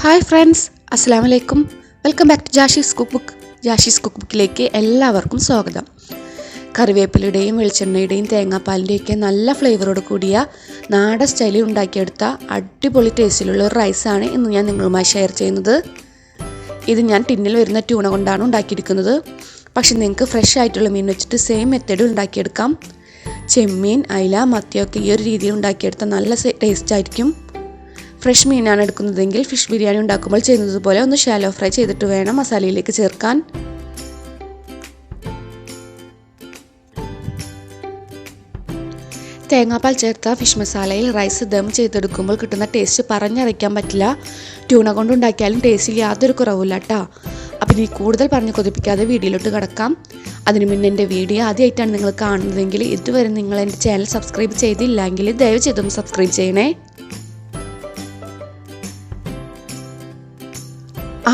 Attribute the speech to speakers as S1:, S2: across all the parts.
S1: Hi friends, അസ്സലാമു അലൈക്കും. Welcome back to Jashi's cook book. Jashi's cook ബുക്കിലേക്ക് എല്ലാവർക്കും സ്വാഗതം. കറിവേപ്പിലയുടെയും വെളിച്ചെണ്ണയുടെയും തേങ്ങാപ്പാലിൻ്റെയൊക്കെ നല്ല ഫ്ലേവറോട് കൂടിയ നാടൻ സ്റ്റൈലിൽ ഉണ്ടാക്കിയെടുത്ത അടിപൊളി ടേസ്റ്റിലുള്ള ഒരു റൈസാണ് ഇന്ന് ഞാൻ നിങ്ങളുമായി ഷെയർ ചെയ്യുന്നത്. ഇത് ഞാൻ ടിന്നിൽ വരുന്ന ട്യൂണ കൊണ്ടാണ് ഉണ്ടാക്കിയെടുക്കുന്നത്. പക്ഷെ നിങ്ങൾക്ക് ഫ്രഷ് ആയിട്ടുള്ള മീൻ വെച്ചിട്ട് സെയിം മെത്തേഡ് ഉണ്ടാക്കിയെടുക്കാം. ചെമ്മീൻ, അയില, മത്തിയൊക്കെ ഈ ഒരു രീതിയിൽ ഉണ്ടാക്കിയെടുത്താൽ നല്ല ടേസ്റ്റ് ആയിരിക്കും. ഫ്രഷ് മീനാണ് എടുക്കുന്നതെങ്കിൽ ഫിഷ് ബിരിയാണി ഉണ്ടാക്കുമ്പോൾ ചെയ്യുന്നത് പോലെ ഒന്ന് ഷാലോ ഫ്രൈ ചെയ്തിട്ട് വേണം മസാലയിലേക്ക് ചേർക്കാൻ. തേങ്ങാപ്പാൽ ചേർത്ത ഫിഷ് മസാലയിൽ റൈസ് ദം ചെയ്തെടുക്കുമ്പോൾ കിട്ടുന്ന ടേസ്റ്റ് പറഞ്ഞറിയിക്കാൻ പറ്റില്ല. ട്യൂണ കൊണ്ടുണ്ടാക്കിയാലും ടേസ്റ്റിൽ യാതൊരു കുറവില്ല കേട്ടോ. അപ്പം ഇനി കൂടുതൽ പറഞ്ഞ് കൊതിപ്പിക്കാതെ വീഡിയോയിലോട്ട് കിടക്കാം. അതിന് മുന്നേ എൻ്റെ വീഡിയോ ആദ്യമായിട്ടാണ് നിങ്ങൾ കാണുന്നതെങ്കിൽ ഇതുവരെ നിങ്ങൾ എൻ്റെ ചാനൽ സബ്സ്ക്രൈബ് ചെയ്തില്ലെങ്കിൽ ദയവ് ചെയ്തൊന്ന് സബ്സ്ക്രൈബ് ചെയ്യണേ.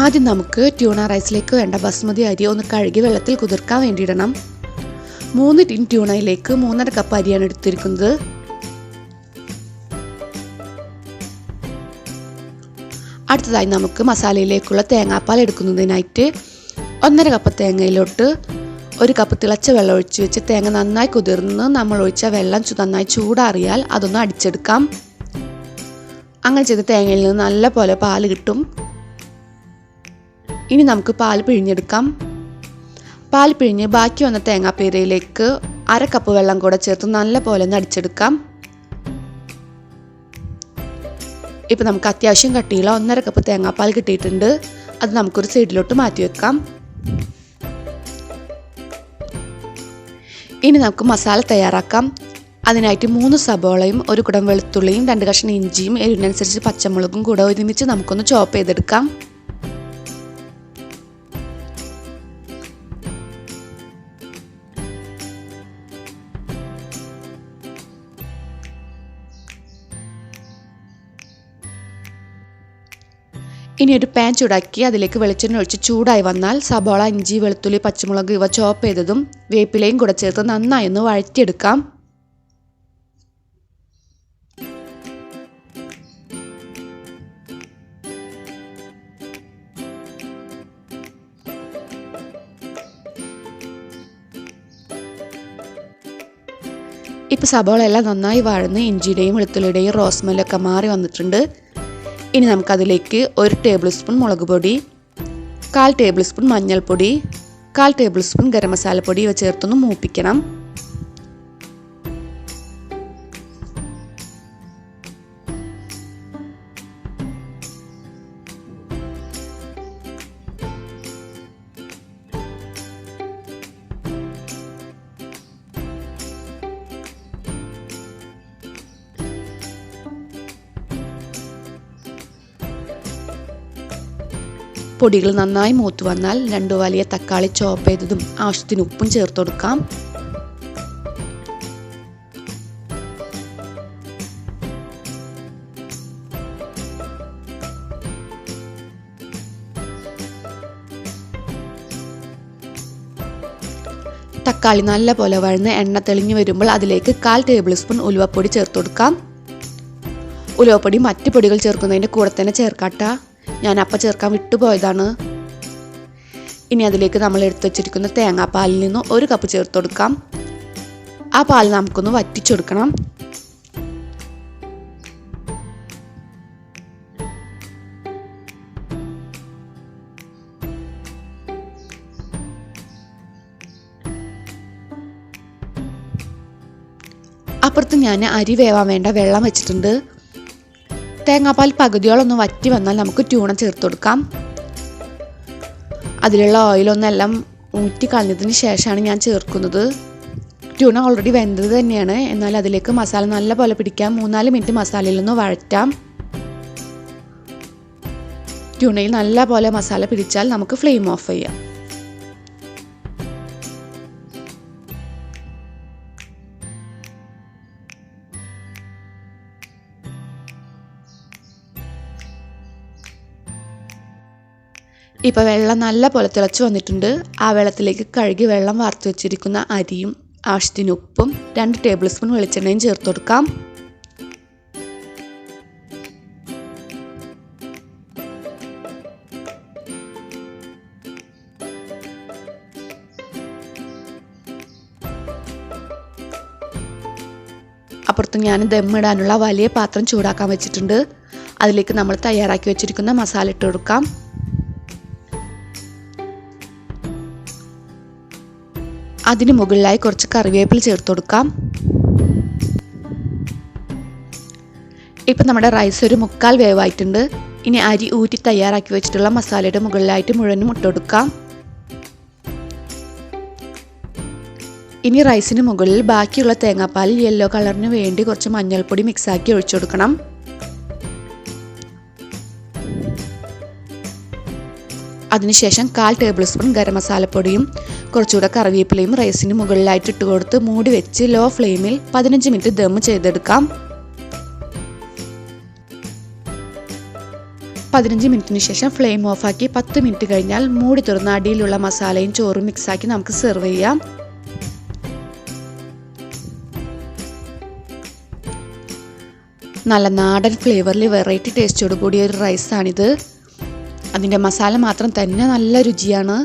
S1: ആദ്യം നമുക്ക് ട്യൂണ റൈസിലേക്ക് വേണ്ട ബസ്മതി അരി ഒന്ന് കഴുകി വെള്ളത്തിൽ കുതിർക്കാൻ വേണ്ടിയിടണം. 3 ടിൻ ട്യൂണയിലേക്ക് 3.5 കപ്പ് അരിയാണ് എടുത്തിരിക്കുന്നത്. അടുത്തതായി നമുക്ക് മസാലയിലേക്കുള്ള തേങ്ങാപ്പാൽ എടുക്കുന്നതിനായിട്ട് 1.5 കപ്പ് തേങ്ങയിലോട്ട് 1 കപ്പ് തിളച്ച വെള്ളം ഒഴിച്ച് വെച്ച് തേങ്ങ നന്നായി കുതിർന്ന് നമ്മൾ ഒഴിച്ച വെള്ളം നന്നായി ചൂടാറിയാൽ അതൊന്ന് അടിച്ചെടുക്കാം. അങ്ങനെ ചെയ്ത് തേങ്ങയിൽ നിന്ന് നല്ല പോലെ പാല് കിട്ടും. ഇനി നമുക്ക് പാൽ പിഴിഞ്ഞെടുക്കാം. പാൽ പിഴിഞ്ഞ് ബാക്കി വന്ന തേങ്ങാപ്പീരയിലേക്ക് 1/2 കപ്പ് വെള്ളം കൂടെ ചേർത്ത് നല്ല പോലെ ഒന്ന് അടിച്ചെടുക്കാം. ഇപ്പം നമുക്ക് അത്യാവശ്യം കട്ടിയുള്ള 1.5 കപ്പ് തേങ്ങാപ്പാൽ കിട്ടിയിട്ടുണ്ട്. അത് നമുക്കൊരു സൈഡിലോട്ട് മാറ്റി വെക്കാം. ഇനി നമുക്ക് മസാല തയ്യാറാക്കാം. അതിനായിട്ട് 3 സബോളയും 1 കുടം വെളുത്തുള്ളിയും 2 കഷ്ണം ഇഞ്ചിയും എരിവിനനുസരിച്ച് പച്ചമുളകും കൂടെ ഒരുമിച്ച് നമുക്കൊന്ന് ചോപ്പ് ചെയ്തെടുക്കാം. ഇനി ഒരു പാൻ ചൂടാക്കി അതിലേക്ക് വെളിച്ചെണ്ണ ഒഴിച്ച് ചൂടായി വന്നാൽ സബോള, ഇഞ്ചി, വെളുത്തുള്ളി, പച്ചമുളക് ഇവ ചോപ്പ് ചെയ്തതും വേപ്പിലയും കൂടെ ചേർത്ത് നന്നായി ഒന്ന് വഴറ്റിയെടുക്കാം. ഇപ്പം സബോള എല്ലാം നന്നായി വഴന്ന് ഇഞ്ചിയുടെയും വെളുത്തുള്ളിയുടെയും റോസ്മെല്ലൊക്കെ മാറി വന്നിട്ടുണ്ട്. ഇനി നമുക്കതിലേക്ക് 1 ടേബിൾ സ്പൂൺ മുളക് പൊടി, 1/4 ടേബിൾ സ്പൂൺ മഞ്ഞൾപ്പൊടി, 1/4 ടേബിൾ സ്പൂൺ ഗരം മസാലപ്പൊടി ഇവ ചേർത്തൊന്ന് മൂപ്പിക്കണം. പൊടികൾ നന്നായി മൂത്ത് വന്നാൽ 2 വലിയ തക്കാളി ചോപ്പ് ചെയ്തതും ആവശ്യത്തിന് ഉപ്പും ചേർത്ത് കൊടുക്കാം. തക്കാളി നല്ല പോലെ വഴന്ന് എണ്ണ തെളിഞ്ഞു വരുമ്പോൾ അതിലേക്ക് 1/4 ടേബിൾ സ്പൂൺ ഉലുവപ്പൊടി ചേർത്ത് കൊടുക്കാം. ഉലുവപ്പൊടി മറ്റ് പൊടികൾ ചേർക്കുന്നതിൻ്റെ കൂടെ തന്നെ ചേർക്കാട്ട. ഞാൻ അപ്പം ചേർക്കാൻ വിട്ടുപോയതാണ്. ഇനി അതിലേക്ക് നമ്മൾ എടുത്തു വച്ചിരിക്കുന്ന തേങ്ങാപ്പാലിൽ നിന്ന് 1 കപ്പ് ചേർത്ത് കൊടുക്കാം. ആ പാൽ നമുക്കൊന്ന് വറ്റിച്ചെടുക്കണം. അപ്പുറത്ത് ഞാൻ അരി വേവാൻ വേണ്ട വെള്ളം വെച്ചിട്ടുണ്ട്. തേങ്ങാപ്പാൽ പകുതിയോളൊന്ന് വറ്റി വന്നാൽ നമുക്ക് ട്യൂണ ചേർത്ത് കൊടുക്കാം. അതിലുള്ള ഓയിലൊന്നെല്ലാം ഊറ്റി കളഞ്ഞതിന് ശേഷമാണ് ഞാൻ ചേർക്കുന്നത്. ട്യൂണ ഓൾറെഡി വെന്തത് തന്നെയാണ്. എന്നാൽ അതിലേക്ക് മസാല നല്ല പോലെ പിടിക്കാം. 3-4 മിനിറ്റ് മസാലയിലൊന്ന് വഴറ്റാം. ട്യൂണയിൽ നല്ല പോലെ മസാല പിടിച്ചാൽ നമുക്ക് ഫ്ലെയിം ഓഫ് ചെയ്യാം. ഇപ്പോൾ വെള്ളം നല്ല പോലെ തിളച്ച് വന്നിട്ടുണ്ട്. ആ വെള്ളത്തിലേക്ക് കഴുകി വെള്ളം വാർത്ത് വെച്ചിരിക്കുന്ന അരിയും ആവശ്യത്തിന് ഉപ്പും 2 ടേബിൾ സ്പൂൺ വെളിച്ചെണ്ണയും ചേർത്ത് കൊടുക്കാം. അപ്പുറത്ത് ഞാൻ ദമ്മിടാനുള്ള വലിയ പാത്രം ചൂടാക്കാൻ വെച്ചിട്ടുണ്ട്. അതിലേക്ക് നമ്മൾ തയ്യാറാക്കി വെച്ചിരിക്കുന്ന മസാല ഇട്ട് കൊടുക്കാം. അതിന് മുകളിലായി കുറച്ച് കറിവേപ്പില ചേർത്ത് കൊടുക്കാം. ഇപ്പം നമ്മുടെ റൈസ് ഒരു 1/4 വേവായിട്ടുണ്ട്. ഇനി അരി ഊറ്റി തയ്യാറാക്കി വെച്ചിട്ടുള്ള മസാലയുടെ മുകളിലായിട്ട് മുഴുവനും ഇട്ട് കൊടുക്കാം. ഇനി റൈസിന് മുകളിൽ ബാക്കിയുള്ള തേങ്ങാപ്പാലിൽ യെല്ലോ കളറിന് വേണ്ടി കുറച്ച് മഞ്ഞൾപ്പൊടി മിക്സാക്കി ഒഴിച്ചു കൊടുക്കണം. അതിനുശേഷം 1/4 ടേബിൾ സ്പൂൺ ഗരം മസാലപ്പൊടിയും കുറച്ചുകൂടെ കറിവേപ്പിലയും റൈസിന് മുകളിലായിട്ട് ഇട്ട് കൊടുത്ത് മൂടി വെച്ച് ലോ ഫ്ലെയിമിൽ 15 മിനിറ്റ് ദം ചെയ്തെടുക്കാം. 15 മിനിറ്റിന് ശേഷം ഫ്ലെയിം ഓഫാക്കി 10 മിനിറ്റ് കഴിഞ്ഞാൽ മൂടി തുറന്ന അടിയിലുള്ള മസാലയും ചോറും മിക്സാക്കി നമുക്ക് സെർവ് ചെയ്യാം. നല്ല നാടൻ ഫ്ലേവറിൽ വെറൈറ്റി ടേസ്റ്റോട് കൂടിയ ഒരു റൈസാണിത്. അതിൻ്റെ മസാല മാത്രം തന്നെ നല്ല രുചിയാണ്.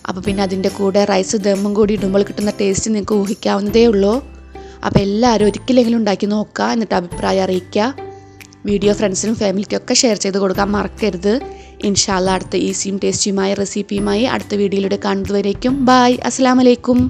S1: അപ്പോൾ പിന്നെ അതിൻ്റെ കൂടെ റൈസ് ദമ്മും കൂടി ഇടുമ്പോൾ കിട്ടുന്ന ടേസ്റ്റ് നിങ്ങൾക്ക് ഊഹിക്കാവുന്നതേ ഉള്ളൂ. അപ്പോൾ എല്ലാവരും ഒരിക്കലെങ്കിലും ഉണ്ടാക്കി നോക്കുക, എന്നിട്ട് അഭിപ്രായം അറിയിക്കുക. വീഡിയോ ഫ്രണ്ട്സിനും ഫാമിലിക്കും ഒക്കെ ഷെയർ ചെയ്ത് കൊടുക്കാൻ മറക്കരുത്. ഇൻഷാ അല്ലാഹ് അടുത്ത ഈസിയും ടേസ്റ്റിയുമായ റെസിപ്പിയുമായി അടുത്ത വീഡിയോയിലൂടെ കാണുന്നതുവരേക്കും ബായ്, അസ്സലാമു അലൈക്കും.